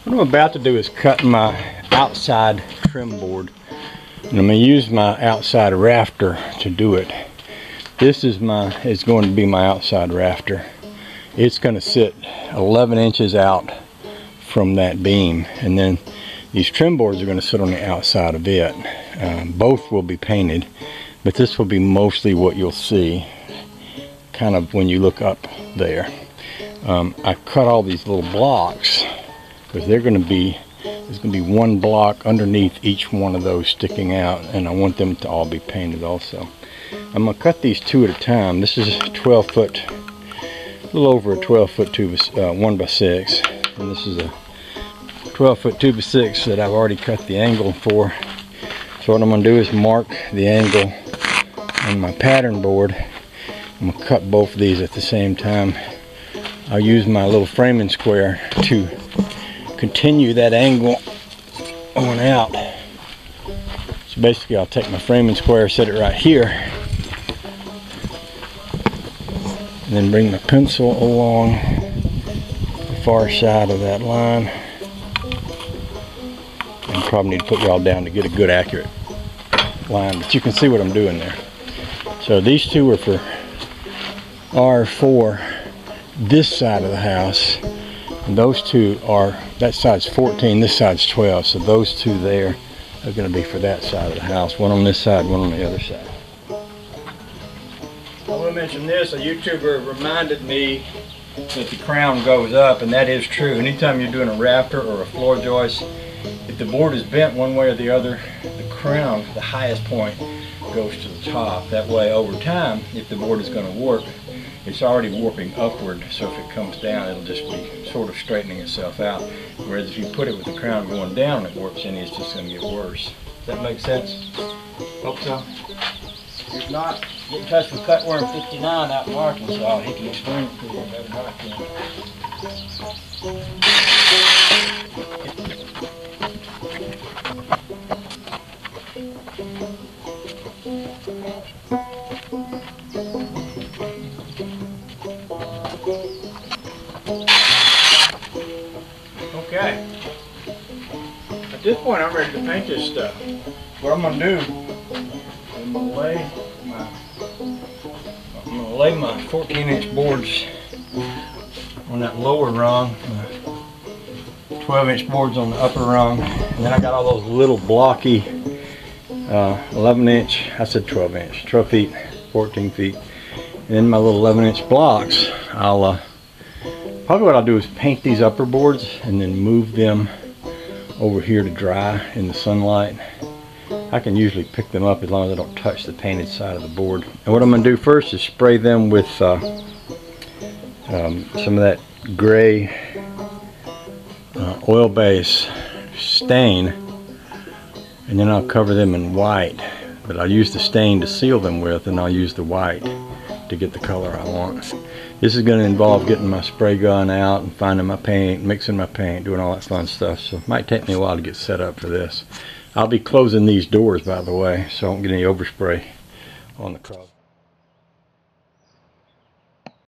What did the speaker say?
What I'm about to do is cut my outside trim board, and I'm going to use my outside rafter to do it. This is going to be my outside rafter. It's going to sit 11 inches out from that beam, and then these trim boards are going to sit on the outside of it. Both will be painted, but this will be mostly what you'll see kind of when you look up there. I cut all these little blocks because there's going to be one block underneath each one of those sticking out, and I want them to all be painted also. I'm going to cut these two at a time. This is 12 foot, a little over a 12 foot 1x6, and this is a 12 foot 2x6 that I've already cut the angle for. So what I'm going to do is mark the angle on my pattern board. I'm going to cut both of these at the same time. I'll use my little framing square to continue that angle on out. So basically I'll take my framing square, set it right here, and then bring my pencil along the far side of that line. And probably need to put y'all down to get a good accurate line, but you can see what I'm doing there. So these two are for this side of the house, and those two are, that side's 14, this side's 12, so those two there are going to be for that side of the house. One on this side, one on the other side. I want to mention this. A YouTuber reminded me that the crown goes up, and that is true. Anytime you're doing a rafter or a floor joist, if the board is bent one way or the other, the crown, the highest point, goes to the top. That way, over time, if the board is going to warp, it's already warping upward, so if it comes down, it'll just be sort of straightening itself out. Whereas if you put it with the crown going down, it warps in, it's just going to get worse. Does that make sense? Hope so. If not, get in touch with Cutworm 59 out in Arkansas. He can explain it to you better than I can. Okay, at this point I'm ready to paint this stuff. What I'm going to do, I'm going to lay my 14-inch boards on that lower rung, my 12-inch boards on the upper rung, and then I got all those little blocky 11-inch, I said 12-inch, 12 feet, 14 feet, and then my little 11-inch blocks. Probably what I'll do is paint these upper boards and then move them over here to dry in the sunlight. I can usually pick them up as long as I don't touch the painted side of the board. And what I'm going to do first is spray them with some of that gray oil-based stain, and then I'll cover them in white. But I'll use the stain to seal them with, and I'll use the white to get the color I want. This is going to involve getting my spray gun out and finding my paint, mixing my paint, doing all that fun stuff. So it might take me a while to get set up for this. I'll be closing these doors, by the way, so I don't get any overspray on the car.